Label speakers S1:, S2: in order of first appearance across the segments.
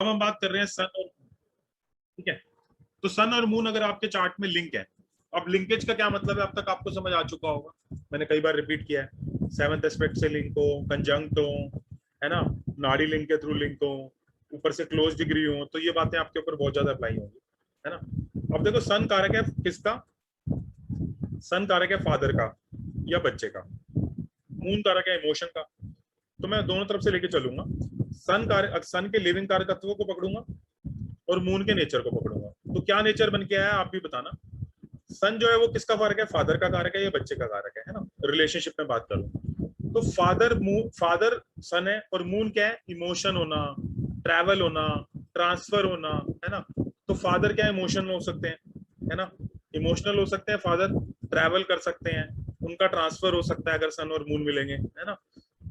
S1: अब हम बात कर रहे हैं सन और, ठीक है, तो सन और मून अगर आपके चार्ट में लिंक है, अब लिंकेज का क्या मतलब है अब तक आपको समझ आ चुका होगा, मैंने कई बार रिपीट किया है। सेवंथ एस्पेक्ट से लिंक हो, कंजंक्ट हो, है ना, नाड़ी लिंक के थ्रू लिंक हो, ऊपर से क्लोज डिग्री हो, तो ये बातें आपके ऊपर बहुत ज्यादा अप्लाई होंगी, है ना। अब देखो सन कारक है किसका, सन कारक है फादर का या बच्चे का, मून कारक है इमोशन का। तो मैं दोनों तरफ से लेके चलूंगा, सन के लिविंग कारकत्वों को पकड़ूंगा और मून के नेचर को पकड़ूंगा। तो क्या नेचर बन के आया आप भी बताना। सन जो है वो किसका कारक है, फादर का कारक है या बच्चे का कारक है ना, रिलेशनशिप में बात करूं तो फादर सन है और मून क्या है, इमोशन होना, ट्रैवल होना, ट्रांसफर होना, है ना। तो फादर क्या इमोशन हो सकते हैं, है ना, इमोशनल हो सकते हैं फादर, ट्रैवल कर सकते हैं, उनका ट्रांसफर हो सकता है अगर सन और मून मिलेंगे, है ना।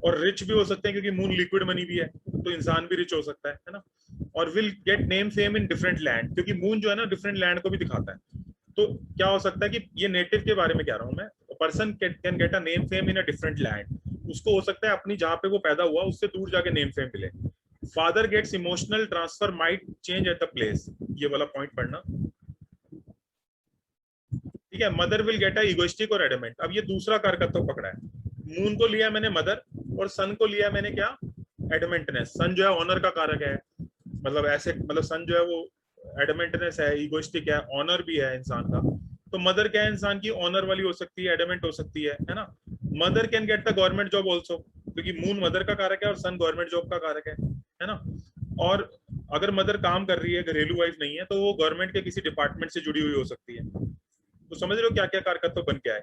S1: और रिच भी हो सकते हैं क्योंकि मून लिक्विड मनी भी है, तो इंसान भी रिच हो सकता है ना। और will get name fame in different land, क्योंकि मून जो है ना डिफरेंट लैंड को भी दिखाता है। तो क्या हो सकता है कि ये नेटिव के बारे में कह रहा हूं मैं, person can get a name fame in a different land, उसको हो सकता है अपनी जहां पे वो पैदा हुआ उससे दूर जाके नेम फेम मिले। Father gets emotional transfer might change at the place, ये वाला पॉइंट पढ़ना, ठीक है। Mother will get a egoistic और एडमेंट, अब ये दूसरा कारकत्व पकड़ा है, मून को लिया मैंने मदर और सन को लिया मैंने क्या, एडमेंटनेस। सन जो है ऑनर का कारक है, मतलब ऐसे, मतलब सन जो है वो एडमेंटनेस है, इगोइस्टिक है, ऑनर भी है इंसान का। तो मदर क्या है इंसान की, ऑनर वाली हो सकती है, एडमेंट हो सकती है ना। Mother can get the government job also, क्योंकि मून मदर का कारक है और सन गवर्नमेंट जॉब का कारक है ना। और अगर मदर काम कर रही है, घरेलू वाइफ नहीं है, तो वो गवर्नमेंट के किसी डिपार्टमेंट से जुड़ी हुई हो सकती है। तो समझ रहे हो क्या क्या कारकत्व बन के आए।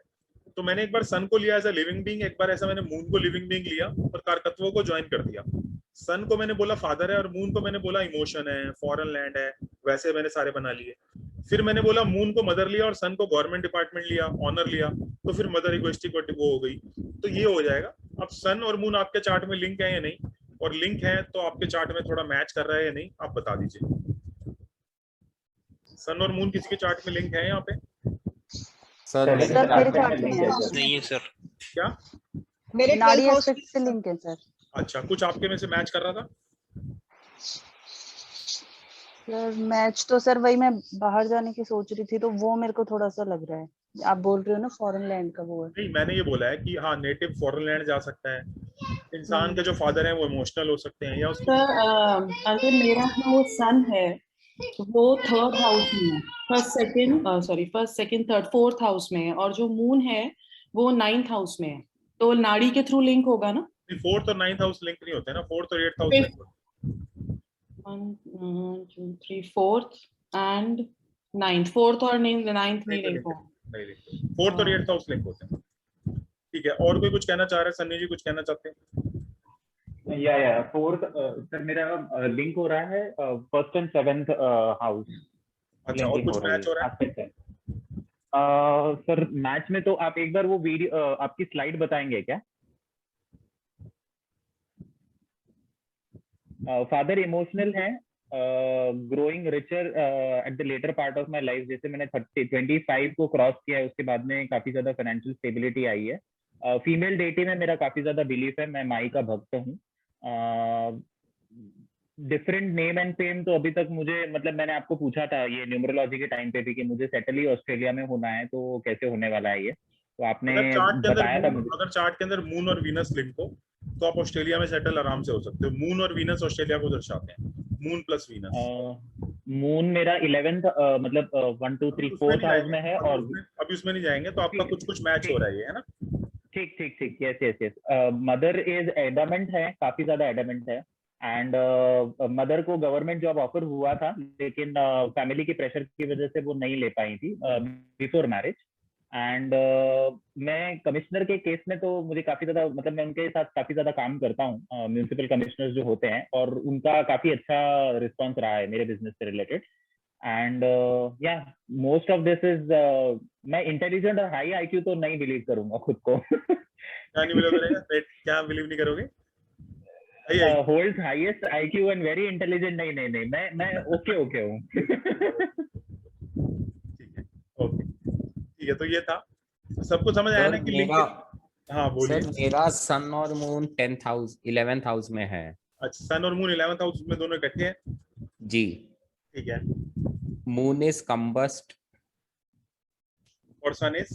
S1: तो मैंने एक बार सन को लिया एज अ लिविंग बीइंग, एक बार ऐसा मैंने मून को लिविंग बीइंग लिया और कारकत्वों को ज्वाइन कर दिया। सन को मैंने बोला फादर है और मून को मैंने बोला इमोशन है, फॉरेन लैंड है, वैसे मैंने सारे बना लिए। फिर मैंने बोला मून को मदर लिया और सन को गवर्नमेंट डिपार्टमेंट लिया, ऑनर लिया, तो फिर मदर इगोइस्टिक वो हो गई। तो ये हो जाएगा। अब सन और मून आपके चार्ट में लिंक है या नहीं, और लिंक है तो आपके चार्ट में थोड़ा मैच कर रहा है या नहीं, आप बता दीजिए। सन और मून किसी के चार्ट में लिंक है यहाँ पे?
S2: सर मेरे
S3: चार्ट में है
S2: सर।
S4: नहीं है सर।
S1: क्या?
S3: मेरे
S5: नाड़ी
S3: 12th हाउस
S5: एस्पेक्ट से लिंक है सर।
S1: अच्छा, कुछ आपके में से मैच कर रहा था?
S5: सर मैच तो सर वही मैं बाहर जाने की सोच रही थी, तो वो मेरे को थोड़ा सा लग रहा है। आप बोल रहे हो ना फॉरेन लैंड का वो है।
S1: नहीं, मैंने ये बोला है कि हाँ नेटिव फॉरेन लैंड जा सकता है, इंसान के जो फादर हैं वो इमोशनल हो सकते हैं, या उसकी
S6: सर अगर मेरा जो सन है वो 3rd हाउस में है, first second third 4th house में है, और जो मून है वो 9th हाउस में है, तो नाड़ी के थ्रू लिंक होगा ना।
S1: फोर्थ और नाइन्थ हाउस लिंक नहीं होते ना, फोर्थ और एट्थ हाउस लिंक होते
S6: 1 2 3 4th एंड 9th, 4th और 9th नहीं लिंक होगा।
S1: नहीं, फोर्थ और एट्थ हाउस लिंक होते हैं। ठीक है, और कोई कुछ कहना चाह रहा है? सन्नी जी कुछ कहना चाहते हैं?
S2: या फोर्थ सर मेरा लिंक हो रहा है फर्स्ट एंड 7th हाउस।
S1: अच्छा, और कुछ मैच हो रहा है?
S2: सर मैच में तो आप एक बार वो वीडियो आपकी स्लाइड बताएंगे क्या? फादर इमोशनल है, growing richer at the later part of my life, जैसे मैंने 25 को क्रॉस किया है उसके बाद में काफी ज्यादा फाइनेंशियल स्टेबिलिटी आई है। फीमेल डेटी में मेरा काफी ज्यादा बिलीफ है, मैं माई का भक्त हूँ। डिफरेंट नेम एंड फेम तो अभी तक मुझे, मतलब मैंने आपको पूछा था ये न्यूमरोलॉजी के टाइम पे भी कि मुझे सेटल ही ऑस्ट्रेलिया में होना है, तो कैसे होने वाला है ये, तो आपने बताया था मुझे।
S1: अगर चार्ट के अंदर मून और वीनस लिंक हो तो आप ऑस्ट्रेलिया में सेटल आराम से हो सकते हो। मून और वीनस ऑस्ट्रेलिया को दर्शाते हैं, मून प्लस वीनस।
S2: मून मेरा 11th मतलब 1 2 3 4th हाउस में है, और
S1: अभी उसमें नहीं जाएंगे, तो आपका कुछ कुछ मैच हो रहा है ना।
S2: ठीक ठीक ठीक, yes yes yes. Mother is adamant है, काफी ज्यादा एडमेंट है, एंड मदर को गवर्नमेंट जॉब ऑफर हुआ था, लेकिन फैमिली के प्रेशर की वजह से वो नहीं ले पाई थी बिफोर मैरिज। एंड मैं कमिश्नर के केस में तो मुझे काफी ज्यादा, मतलब मैं उनके साथ काफी ज्यादा काम करता हूँ, म्यूनिसिपल कमिश्नर्स जो होते हैं, और उनका काफी अच्छा रिस्पॉन्स रहा है मेरे बिजनेस से रिलेटेड। एंड या मोस्ट ऑफ दिस इज, मैं इंटेलिजेंट और हाई आईक्यू तो नहीं बिलीव करूंगा खुद को।
S1: क्या नहीं बिलीव करेगा? क्या बिलीव नहीं करोगे?
S2: Holds highest IQ and very intelligent, नहीं नहीं नहीं, मैं ओके ओके हूँ।
S1: ठीक है, ओके, ठीक है। तो ये था, सबको समझ आया ना कि लिंक? हाँ बोलिए।
S4: सर मेरा सन और moon 10th house 11th house में है।
S1: अच्छा, सन और मून 11th हाउस में दोनों इकट्ठे हैं।
S4: जी
S1: ठीक है,
S4: मून इज कंबस्ट,
S1: और सन इज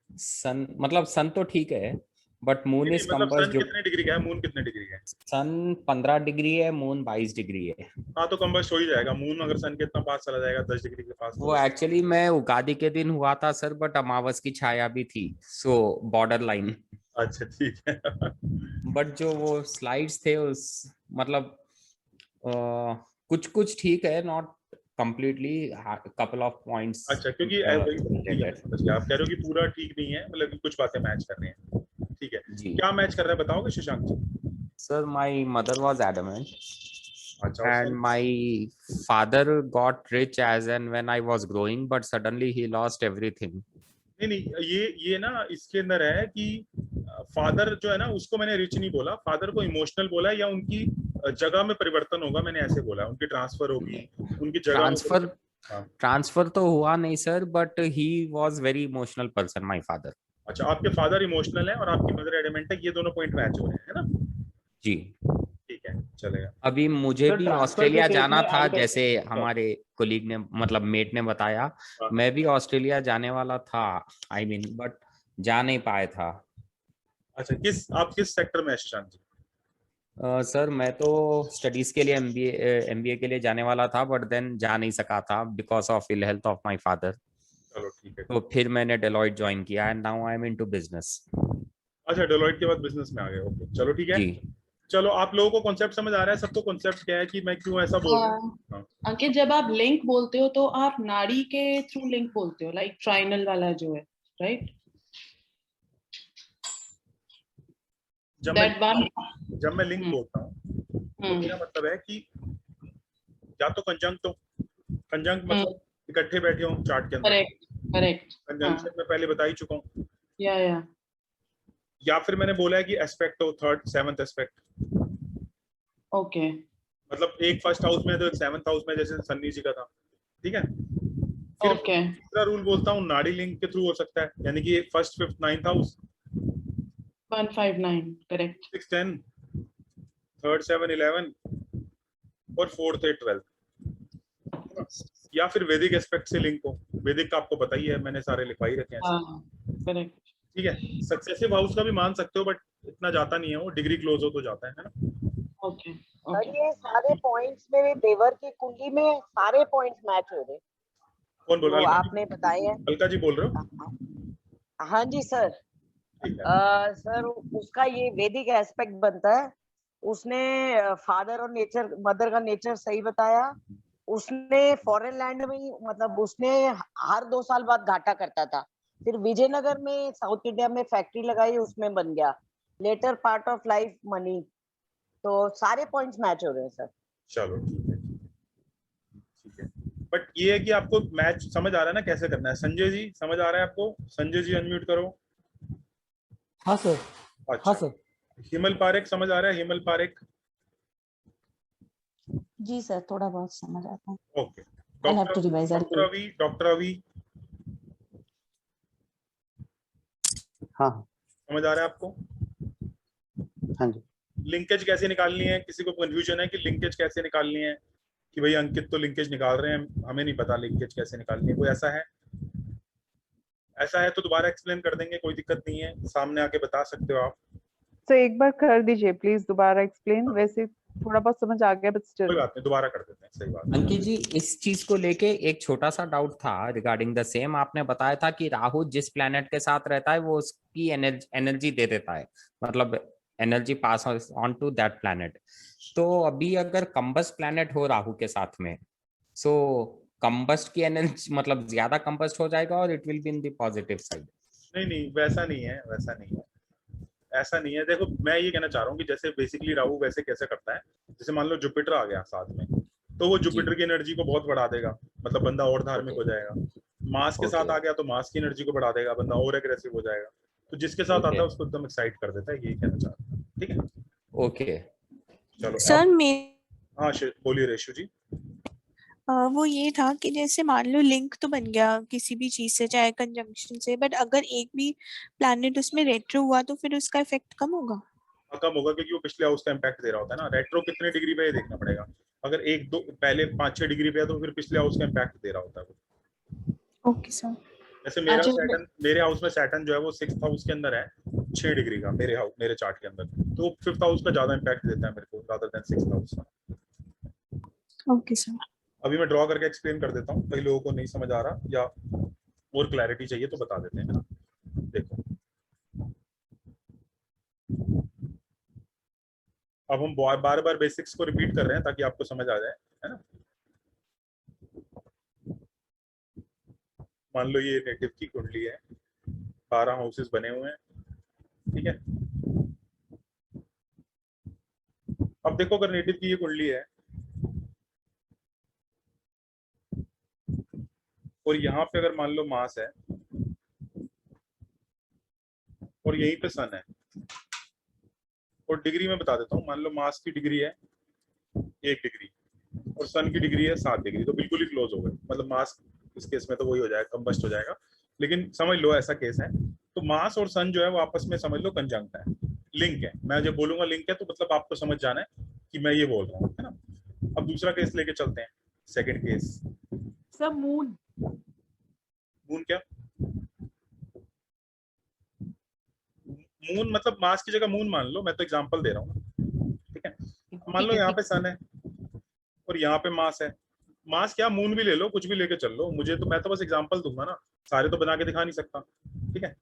S4: सन मतलब सन तो ठीक है बट मून इज
S1: मतलब
S4: कंबस्ट
S1: सन
S4: जो
S1: कितने डिग्री का है, मून कितने डिग्री का है?
S4: सन 15 डिग्री है, मून 22 डिग्री है।
S1: हाँ तो कंबस्ट हो ही जाएगा, मून अगर सन के इतना पास चला जाएगा 10 डिग्री के पास
S4: वो
S1: तो।
S4: एक्चुअली मैं उगादी के दिन हुआ था सर, बट अमावस की छाया भी थी, सो बॉर्डर लाइन।
S1: अच्छा ठीक है।
S4: बट जो वो स्लाइड्स थे उस मतलब कुछ कुछ ठीक है, not completely, couple of points
S1: अच्छा क्योंकि ठीक है, मैं समझ गया, आप कह रहे हो कि पूरा ठीक नहीं है, मतलब कि कुछ बातें मैच कर रही हैं। ठीक है,
S4: जी
S1: क्या मैच कर रहा है बताओगे Shashank ji?
S4: Sir, my mother was adamant
S1: अच्छा, और
S4: and
S1: sun?
S4: my father got rich as and when I was growing, but suddenly he lost everything.
S1: नहीं नहीं, ये ना इसके अंदर है कि फादर जो है ना उसको मैंने रिच नहीं बोला, फादर को इमोशनल बोला, या उनकी जगह में परिवर्तन होगा, मैंने ऐसे बोला, उनकी ट्रांसफर होगी, उनकी जगह में
S4: ट्रांसफर
S1: हाँ।
S4: ट्रांसफर तो हुआ नहीं sir, but he was very emotional person my father.
S1: अच्छा, आपके फादर इमोशनल है और आपकी मदर एडमेंट है, ये दोनों पॉइंट मैच हो रहे हैं, है ना?
S4: जी
S1: ठीक है, चलेगा।
S4: अभी मुझे
S2: तो
S4: भी
S2: ट्रांसफर के
S4: ऑस्ट्रेलिया
S2: केस
S4: जाना
S2: में
S4: था,
S2: अगर
S4: जैसे हमारे कोलीग ने मतलब मेट ने बताया,
S1: हाँ।
S4: मैं भी ऑस्ट्रेलिया जाने वाला था, आई मीन बट जा नहीं पाया था।
S1: अच्छा, आप किस सेक्टर में है शशांक जी?
S4: सर मैं तो स्टडीज के लिए एमबीए के लिए जाने वाला था, बट देन जा नहीं सका था because of ill health of my father.
S1: चलो ठीक है।
S4: तो फिर मैंने डेलॉइट ज्वाइन किया and now I am into business.
S1: अच्छा, डेलोइट के बाद बिजनेस में आ गए, ओके चलो ठीक है।
S4: जी
S1: चलो, आप लोगों को कॉन्सेप्ट समझ आ रहा है सबको? कॉन्सेप्ट क्या है कि मैं क्यों ऐसा बोल रहा हूँ? हाँ।
S6: अंकित, जब आप लिंक बोलते हो तो आप नाड़ी के थ्रू लिंक बोलते हो, लाइक ट्राइनल वाला जो है, राइट?
S1: जब
S6: दैट वन।
S1: मैं लिंक बोलता हूँ तो मेरा मतलब है कि या तो कंजंक्ट हो, कंजंक्ट मतलब इकट्ठे बैठे हो चार्ट के अंदर,
S6: करेक्ट करेक्ट।
S1: कंजंक्शन में पहले बता ही चुका हूँ,
S6: या
S1: या फिर मैंने बोला है कि एस्पेक्ट हो, थर्ड सेवंथ एस्पेक्ट,
S6: ओके
S1: मतलब एक फर्स्ट हाउस में तो एक सेवंथ हाउस में, जैसे सन्नी जी का था, ठीक है। फिर
S6: ओके।
S1: दूसरा रूल बोलता हूँ नाड़ी लिंक के थ्रू हो सकता है, यानी कि first fifth ninth house,
S6: 159 correct.
S1: 6 10, third 7 11 और फोर्थ 8 12, या फिर वैदिक एस्पेक्ट से लिंक हो। वैदिक का आपको पता ही है, मैंने सारे लिखवाई रखे हैं,
S6: हाँ करेक्ट।
S1: ठीक है। सक्सेसिव हाउस का भी मान सकते हो, बट इतना जाता नहीं है, वो डिग्री क्लोज हो तो जाता है ना।
S6: Okay
S3: sir
S6: okay.
S3: ये सारे पॉइंट्स मेरे देवर की कुंडली में सारे पॉइंट्स मैच हो रहे
S1: कौन बोल
S3: जो
S1: रहा है?
S3: आपने बताए हैं।
S1: अलका जी बोल रहे हो?
S3: हाँ जी सर।
S1: ठीक है।
S3: सर उसका ये वैदिक एस्पेक्ट बनता है। उसने फादर और नेचर, मदर का नेचर सही बताया। उसने फॉरेन लैंड में ही, मतलब उसने हर 2 साल बाद घाटा करता था। फिर विजयनगर में साउथ इंडिया में फैक्ट्री लगाई, उसमें बन गया। Later part of life money. तो सारे पॉइंट्स मैच हो रहे हैं सर।
S1: चलो ठीक है, ठीक है। बट ये है कि आपको मैच समझ आ रहा है ना कैसे करना है? संजय जी समझ आ रहा है आपको? संजय जी अनम्यूट करो।
S7: हाँ सर। हाँ
S1: अच्छा,
S7: सर।
S1: हिमल पारेख समझ आ रहा है? हिमल पारेख,
S5: जी सर, थोड़ा बहुत समझ आता है।
S1: Okay.
S5: I'll have to revise. I'll
S1: doctor
S5: do it.
S1: अभी, डॉक्टर अभी
S7: हाँ
S1: समझ आ रहा है आपको?
S7: हाँ जी।
S1: लिंकेज कैसे निकालनी है? किसी को कंफ्यूजन है कि लिंकेज कैसे निकालनी है? कि भाई अंकित तो लिंकेज निकाल रहे हैं, हमें नहीं पता लिंकेज कैसे निकालनी है, कोई ऐसा है? ऐसा है तो दोबारा एक्सप्लेन कर देंगे, कोई दिक्कत नहीं है, सामने आके बता सकते हो आप।
S8: तो एक बार कर दीजिए प्लीज, दोबारा एक्सप्लेन। वैसे थोड़ा बहुत समझ आ गया बट
S1: कोई
S8: स्टिल।
S1: बात नहीं, दोबारा कर देते हैं, सही बात है।
S4: अंकित जी, इस चीज को लेके एक छोटा सा डाउट था रिगार्डिंग द सेम। आपने बताया था कि राहु जिस प्लेनेट के साथ रहता है वो उसकी एनर्जी दे देता है, मतलब energy pass on to that planet. तो अभी अगर कंबस्ट प्लेनेट हो राहु के साथ में, सो कंबस्ट की एनर्जी मतलब ज्यादा कंबस्ट हो जाएगा और it will be in the positive side.
S1: नहीं नहीं, वैसा नहीं है, वैसा नहीं है, ऐसा नहीं है। देखो मैं ये कहना चाह रहा हूँ कि जैसे बेसिकली राहु वैसे कैसे करता है, जैसे मान लो जुपिटर आ गया साथ में, तो वो जुपिटर की एनर्जी को बहुत बढ़ा देगा, मतलब बंदा और धार्मिक हो जाएगा। मास के साथ आ गया तो मास की एनर्जी को बढ़ा देगा, बंदा और एग्रेसिव हो जाएगा। तो जिसके साथ आता है उसको एकदम एक्साइट कर देता है, यही कहना चाह रहा हूँ, ठीक है।
S4: ओके
S1: चलो
S9: सर
S1: अब
S9: मैं
S1: हाँ बोलिए रेशु जी।
S9: वो ये था कि जैसे मान लो लिंक तो बन गया किसी भी चीज से, चाहे कंजंक्शन से, बट अगर एक भी प्लैनेट उसमें रेट्रो हुआ तो फिर उसका इफेक्ट कम होगा?
S1: कम होगा क्योंकि वो पिछले हाउस का इम्पैक्ट दे रहा होता है ना। रेट्रो कितने डिग्री पे ये देखना पड़ेगा। अगर 1-2 पहले 5-6 डिग्री पे है तो फिर पिछले हाउस का इम्पैक्ट दे रहा होता है।
S9: Okay sir.
S1: जैसे मेरे हाउस में सैटर्न जो है वो 6th हाउस के अंदर है 6 डिग्री का, मेरे चार्ट के अंदर, तो 5th हाउस का ज्यादा इम्पैक्ट देता है मेरे को रादर देन 6th हाउस का।
S9: Okay sir.
S1: अभी मैं ड्रॉ करके एक्सप्लेन कर देता हूँ, कई लोगों को नहीं समझ आ रहा या और क्लैरिटी चाहिए तो बता देते हैं, है ना। देखो अब हम बार बार बेसिक्स को रिपीट कर रहे हैं ताकि आपको समझ आ जाए, है ना। मान लो ये नेटिव की कुंडली है, 12 हाउसेस बने हुए हैं, ठीक है। अब देखो अगर नेटिव की ये कुंडली है और यहाँ पे अगर मान लो मास है और यहीं पे सन है, और डिग्री में बता देता हूँ, मान लो मास की डिग्री है 1 डिग्री और सन की डिग्री है 7 डिग्री, तो बिल्कुल ही क्लोज हो गए, मतलब मास इस केस में तो वही हो जाएगा, कंबस्ट हो जाएगा, लेकिन समझ लो ऐसा केस है। तो मास और सन जो है वो आपस में समझ लो कंजंक्ट है, लिंक है। मैं जब बोलूंगा लिंक है तो मतलब आपको समझ जाना है कि मैं ये बोल रहा हूँ, है ना। अब दूसरा केस लेके चलते हैं, second case.
S6: Sir moon.
S1: Moon क्या? मून मतलब मास की जगह मून मान लो, मैं तो एग्जांपल दे रहा हूँ, ठीक है। मान लो यहाँ पे सन है और यहाँ पे मास है, मास क्या मून भी ले लो, कुछ भी लेके चल लो, मुझे तो, मैं तो बस एग्जांपल दूंगा ना, सारे तो बना के दिखा नहीं सकता, ठीक है।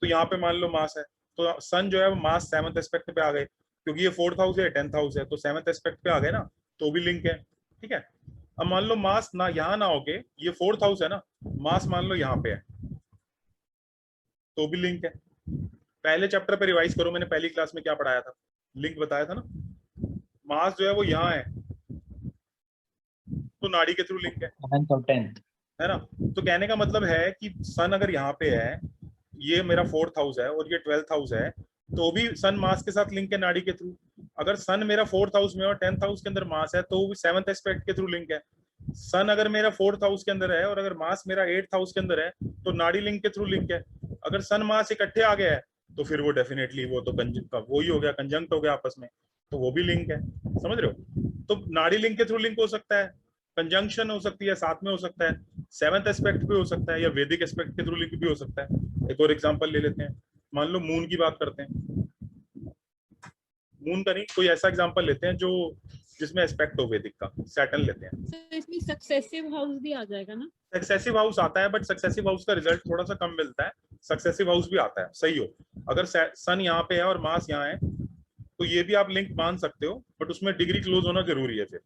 S1: तो यहाँ पे मान लो मास है, तो सन जो है वो मास 7th एस्पेक्ट पे आ गए, क्योंकि ये 4th हाउस है 10th हाउस है, तो 7th एस्पेक्ट पे आ गए ना, तो भी लिंक है, ठीक है। अब मान लो मास ना यहाँ ना होके ये 4th हाउस है ना, मास मान लो यहाँ पे है, तो भी लिंक है। पहले चैप्टर पे रिवाइज करो, मैंने पहली क्लास में क्या पढ़ाया था, लिंक बताया था ना। मास जो है वो यहाँ है तो नाड़ी के थ्रू लिंक है ना। तो कहने का मतलब है कि सन अगर यहाँ पे है, ये मेरा 4th हाउस है और ये 12th हाउस है, तो भी सन मास के साथ लिंक है नाड़ी के थ्रू। अगर सन मेरा 4th हाउस में और 10th हाउस के अंदर मास है तो भी 7th एस्पेक्ट के थ्रू लिंक है। सन अगर मेरा 4th हाउस के अंदर है और अगर मास मेरा 8th हाउस के अंदर है तो नाड़ी लिंक के थ्रू लिंक है। अगर सन मास इकट्ठे आ गया है तो फिर वो डेफिनेटली वो तो वही हो गया, कंजंक्ट हो गया आपस में, तो वो भी लिंक है, समझ रहे हो। तो नाड़ी लिंक के थ्रू लिंक हो सकता है, कंजंक्शन हो सकती है, साथ में हो सकता है, 7th एस्पेक्ट भी हो सकता है, या वैदिक एस्पेक्ट के थ्रू लिंक भी हो सकता है। एक और एग्जांपल ले लेते हैं, मान लो मून की बात करते हैं, मून का नहीं कोई ऐसा एग्जांपल लेते हैं जो जिसमें एस्पेक्ट हो वैदिक का, सैटर्न लेते हैं।
S6: तो इसमें सक्सेसिव हाउस भी आ जाएगा ना?
S1: सक्सेसिव हाउस आता है, बट सक्सेसिव हाउस का रिजल्ट थोड़ा सा कम मिलता है, सक्सेसिव हाउस भी आता है, सही हो। अगर सन यहाँ पे है और मास यहाँ है तो ये भी आप लिंक मान सकते हो, बट उसमें डिग्री क्लोज होना जरूरी है फिर,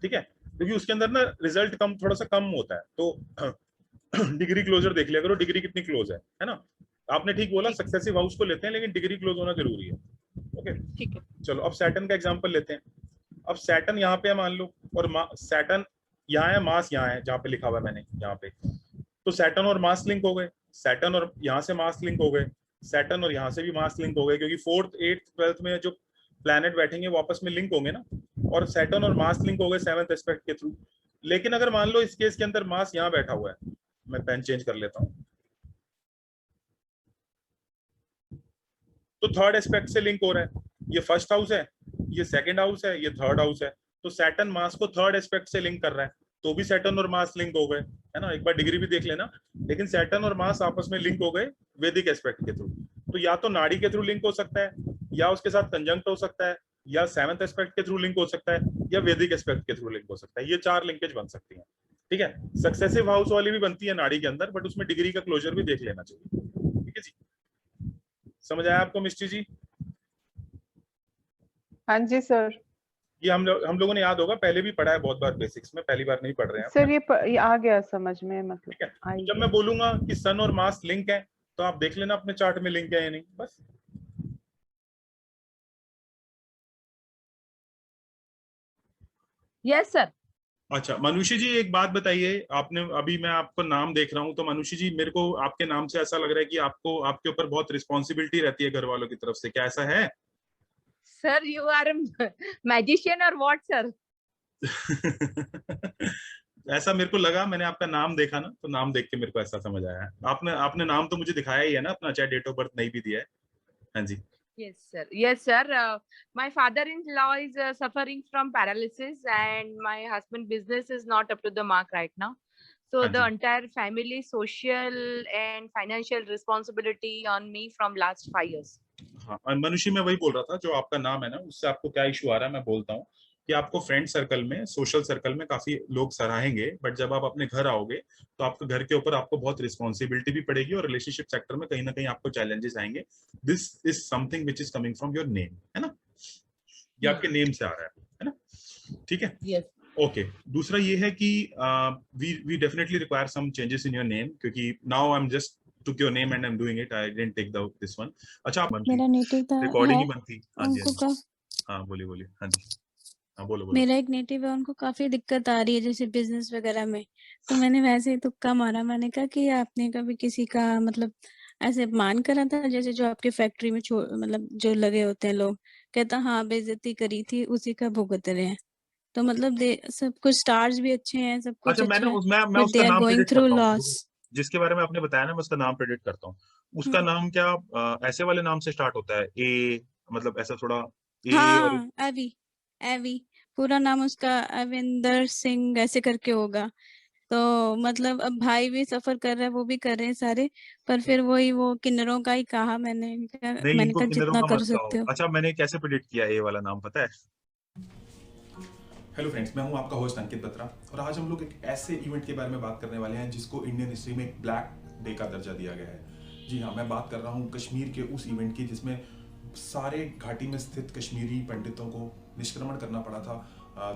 S1: ठीक है, क्योंकि उसके अंदर ना रिजल्ट कम, थोड़ा सा कम होता है, तो डिग्री क्लोजर देख लिया करो, डिग्री कितनी क्लोज है ना। आपने ठीक बोला, सक्सेसिव हाउस को लेते हैं लेकिन डिग्री क्लोज होना जरूरी है, ओके
S6: ठीक है।
S1: चलो अब सैटर्न का एग्जांपल लेते हैं। अब सैटर्न यहाँ पे है मान लो, और सैटर्न यहाँ है, मास यहाँ है, जहाँ पे लिखा हुआ है मैंने यहाँ पे, तो सैटर्न और मास लिंक हो गए, सैटर्न और यहाँ से मास लिंक हो गए, सैटर्न और यहाँ से भी मास लिंक हो गए, क्योंकि 4th 8th 12th में जो प्लैनेट बैठेंगे वो आपस में लिंक होंगे ना, और सैटर्न और मास लिंक हो गए 7th एस्पेक्ट के थ्रू। लेकिन अगर मान लो इस केस के अंदर मास यहाँ बैठा हुआ है, मैं पेन चेंज कर लेता हूँ, तो 3rd एस्पेक्ट से लिंक हो रहा है, ये 1st हाउस है, ये 2nd हाउस है, ये 3rd हाउस है, तो सैटर्न मास को 3rd एस्पेक्ट से लिंक कर रहा है, तो भी सैटर्न और मास लिंक हो गए, है ना। एक बार डिग्री भी देख लेना, लेकिन सैटर्न और मास आपस में लिंक हो गए वैदिक एस्पेक्ट के थ्रू। तो या तो नाड़ी के थ्रू लिंक हो सकता है, या उसके साथ कंजंक्ट हो सकता है, या 7th एस्पेक्ट के थ्रू लिंक हो सकता है, या वैदिक एस्पेक्ट के थ्रू लिंक हो सकता है। ये 4 लिंकेज बन सकती हैं, ठीक है। सक्सेसिव हाउस वाली भी बनती है नाड़ी के अंदर, बट उसमें डिग्री का क्लोजर भी देख लेना चाहिए, ठीक है जी। समझ आया आपको मिस्टी जी?
S8: हाँ जी सर।
S1: ये हम लोगों ने याद होगा, पहले भी पढ़ा है बहुत बार बेसिक्स में, पहली बार नहीं पढ़ रहे हैं
S8: सर। ये आ गया समझ में, मतलब
S1: ठीक है। जब मैं बोलूंगा कि सन और मास लिंक है तो आप देख लेना अपने चार्ट में लिंक है या नहीं, बस।
S6: Yes sir.
S1: अच्छा मनुष्य जी एक बात बताइए, आपने अभी मैं आपको नाम देख रहा हूँ, तो मनुष्य जी मेरे को आपके नाम से ऐसा लग रहा है कि आपको, आपके ऊपर बहुत रिस्पॉन्सिबिलिटी रहती है घर वालों की तरफ से, क्या ऐसा है?
S6: सर यू आर मैजिशियन और व्हाट सर?
S1: ऐसा मेरे को लगा, मैंने आपका नाम देखा ना, तो नाम देख के मेरे को ऐसा समझ आया। आपने नाम तो मुझे दिखाया ही है ना अपना, चाहे डेट ऑफ बर्थ नहीं भी दिया है। हाँ जी
S10: Yes, sir. Yes, sir. My father-in-law is suffering from paralysis, and my husband' business is not up to the mark right now. So
S1: हाँ
S10: the
S1: ji
S10: entire family social and financial responsibility on me from last 5 years.
S1: हाँ और मनुष्य मैं वही बोल रहा था, जो आपका नाम है ना, उससे आपको क्या इशू आ रहा है मैं बोलता हूँ कि आपको फ्रेंड सर्कल में, सोशल सर्कल में काफी लोग सराहेंगे, बट जब आप अपने घर आओगे तो आपके घर के ऊपर आपको बहुत रिस्पॉन्सिबिलिटी भी पड़ेगी और रिलेशनशिप सेक्टर में कहीं ना कहीं आपको चैलेंजेस आएंगे। This is something which is coming from your name, है ना, ये आपके नेम से आ रहा है ना, ठीक है।
S10: Yes.
S1: ओके दूसरा ये है कि we definitely require some changes in your name, क्योंकि now I am just took your name and I'm doing it. I didn't take this one. अच्छा आप बनती
S11: मेरा नेटिव था
S1: रिकॉर्डिंग
S11: है
S1: ही बनती। हाँ जी
S11: उनको का
S1: हाँ बोलिए बोलिए। हाँ जी हाँ बोलो बोलो।
S11: मेरा एक नेटिव है, उनको काफी दिक्कत आ रही है जैसे बिजनेस वगैरह में। तो मैंने वैसे ही तुक्का मारा, मैंने कहा कि आपने कभी किसी का मतलब ऐसे मान करा था, जैसे जो आपके फैक्ट्री में मतलब जो लगे होते हैं लोग, कहता हाँ बेइज्जती करी थी उसी का भुगत रहे हैं। तो मतलब सब कुछ स्टार्स भी अच्छे हैं, सब कुछ
S1: अच्छा
S11: अच्छा है,
S1: मैं
S11: बट
S1: उसका
S11: दे आर
S1: नाम
S11: गोइंग
S1: प्रेडिक्ट
S11: थ्रू
S1: करता हूँ,
S11: लॉस।
S1: जिसके बारे में आपने बताया ना, मैं उसका नाम प्रेडिक्ट करता हूँ। उसका नाम क्या ऐसे वाले नाम से स्टार्ट होता है, ए मतलब ऐसा थोड़ा ए और
S11: हाँ एवी, एवी पूरा नाम उसका अविंदर सिंह ऐसे करके होगा। तो मतलब अब भाई भी सफर कर रहा है, वो भी कर रहे हैं सारे, पर फिर वही वो किन्नरों का ही कहा
S1: नहीं,
S11: मैंने
S1: इनको
S11: कहा
S1: किन्नरों
S11: जितना
S1: का
S11: कर
S1: मत
S11: सकते
S1: कहो।
S11: हो।
S1: अच्छा मैंने कैसे प्रेडिक्ट किया ए वाला नाम पता है? हेलो फ्रेंड्स, मैं हूं आपका होस्ट अंकित बत्रा और आज हम लोग एक ऐसे इवेंट के बारे में बात करने वाले हैं जिसको इंडियन हिस्ट्री में एक ब्लैक डे का दर्जा दिया गया है। जी हाँ, मैं बात कर रहा हूं कश्मीर के उस इवेंट की जिसमें सारे घाटी में स्थित कश्मीरी पंडितों को निष्क्रमण करना पड़ा था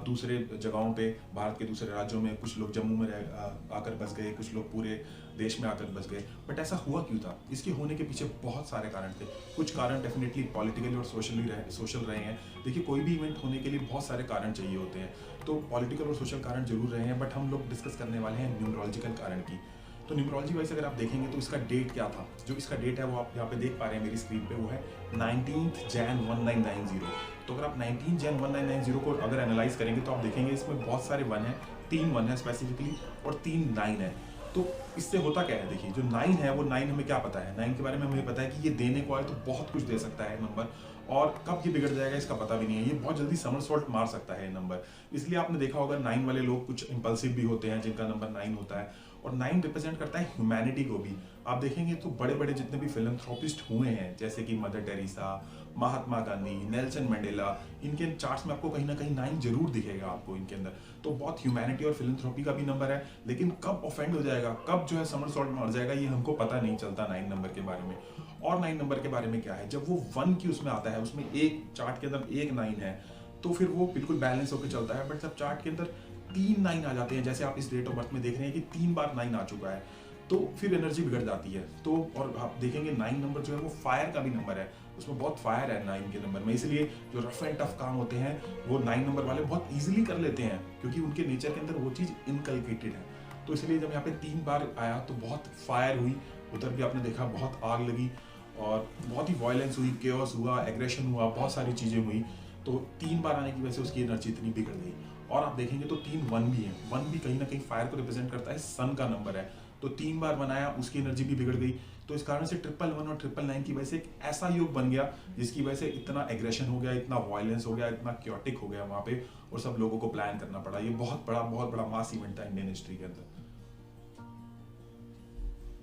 S1: दूसरे जगहों पे, भारत के दूसरे राज्यों में। कुछ लोग जम्मू में आकर बस गए, कुछ लोग पूरे देश में आकर बस गए। बट ऐसा हुआ क्यों था? इसके होने के पीछे बहुत सारे कारण थे। कुछ कारण डेफिनेटली पॉलिटिकली और सोशल रहे हैं। देखिए, कोई भी इवेंट होने के लिए बहुत सारे कारण चाहिए होते हैं, तो पॉलिटिकल और सोशल कारण जरूर रहे हैं, बट हम लोग डिस्कस करने वाले हैं न्यूमरोलॉजिकल कारण की। तो न्यूमरोलॉजी वाइज अगर आप देखेंगे तो इसका डेट क्या था, जो इसका डेट है वो आप यहाँ पे देख पा रहे हैं मेरी स्क्रीन पे, वो है 19 जैन 1990। तो अगर आप 19 जैन 1990 को अगर एनालाइज करेंगे तो आप देखेंगे इसमें बहुत सारे वन है, 3 वन है स्पेसिफिकली और 3 9 है। तो इससे होता क्या है, देखिए जो 9 है वो 9 हमें क्या पता है, 9 के बारे में हमें पता है कि ये देने को आए तो बहुत कुछ दे सकता है नंबर, और कब ये बिगड़ जाएगा इसका पता भी नहीं है। ये बहुत जल्दी समरसॉल्ट मार सकता है ये नंबर। इसलिए आपने देखा होगा 9 वाले लोग कुछ इंपल्सिव भी होते हैं जिनका नंबर 9 होता है, और 9 रिप्रेजेंट करता है ह्यूमैनिटी को भी। आप देखेंगे तो बड़े बड़े जितने भी फिलैंथ्रोपिस्ट हुए हैं, जैसे कि mother Teresa, Mahatma Gandhi, Nelson Mandela, इनके चार्ट्स में आपको कहीं ना कहीं 9 जरूर दिखेगा आपको इनके अंदर। तो बहुत ह्यूमैनिटी और फिलैंथ्रोपी का भी नंबर है, लेकिन कब ऑफेंड हो जाएगा, कब जो है समरसॉल्ट मार जाएगा, ये हमको पता नहीं चलता 9 नंबर के बारे में। और 9 नंबर के बारे में क्या है, जब वो 1 की उसमें आता है, उसमें एक चार्ट के अंदर एक 9 है, तो फिर वो बिल्कुल बैलेंस होकर चलता है। बट जब चार्ट के अंदर 3 9 आ जाते हैं, जैसे आप इस डेट ऑफ बर्थ में देख रहे हैं कि 3 बार 9 आ चुका है, तो फिर एनर्जी बिगड़ जाती है। तो और आप देखेंगे 9 नंबर जो है वो फायर का भी नंबर है, उसमें बहुत फायर है 9 के नंबर में। इसलिए जो रफ एंड टफ काम होते हैं वो 9 नंबर वाले बहुत इजीली कर लेते हैं, क्योंकि उनके नेचर के अंदर वो चीज़ इनकलकेटेड है। तो इसलिए जब यहाँ पे 3 बार आया तो बहुत फायर हुई, उधर भी आपने देखा बहुत आग लगी और बहुत ही वायलेंस हुई, केओस हुआ, एग्रेशन हुआ, बहुत सारी चीज़ें हुई। तो 3 बार आने की वजह से उसकी एनर्जी इतनी बिगड़ गई। और आप देखेंगे तो 3 1 भी है, 1 भी कहीं ना कहीं फायर को रिप्रेजेंट करता है, सन का नंबर है। तो 3 बार बनाया, उसकी एनर्जी भी बिगड़ गई। तो इस कारण से 111 और 999 की वजह से एक ऐसा योग बन गया जिसकी वजह से इतना एग्रेशन हो गया, इतना वायलेंस हो गया, इतना क्योटिक हो गया वहाँ पे, और सब लोगों को प्लान करना पड़ा। ये बहुत बड़ा मास इवेंट था इंडियन हिस्ट्री के अंदर।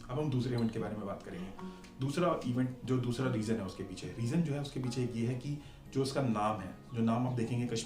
S1: अब हम दूसरे इवेंट के बारे में बात करेंगे। दूसरा इवेंट, जो दूसरा रीजन है उसके पीछे, रीजन जो है उसके पीछे ये है कि जो उसका नाम है, जो नाम आप देखेंगे कश्मीर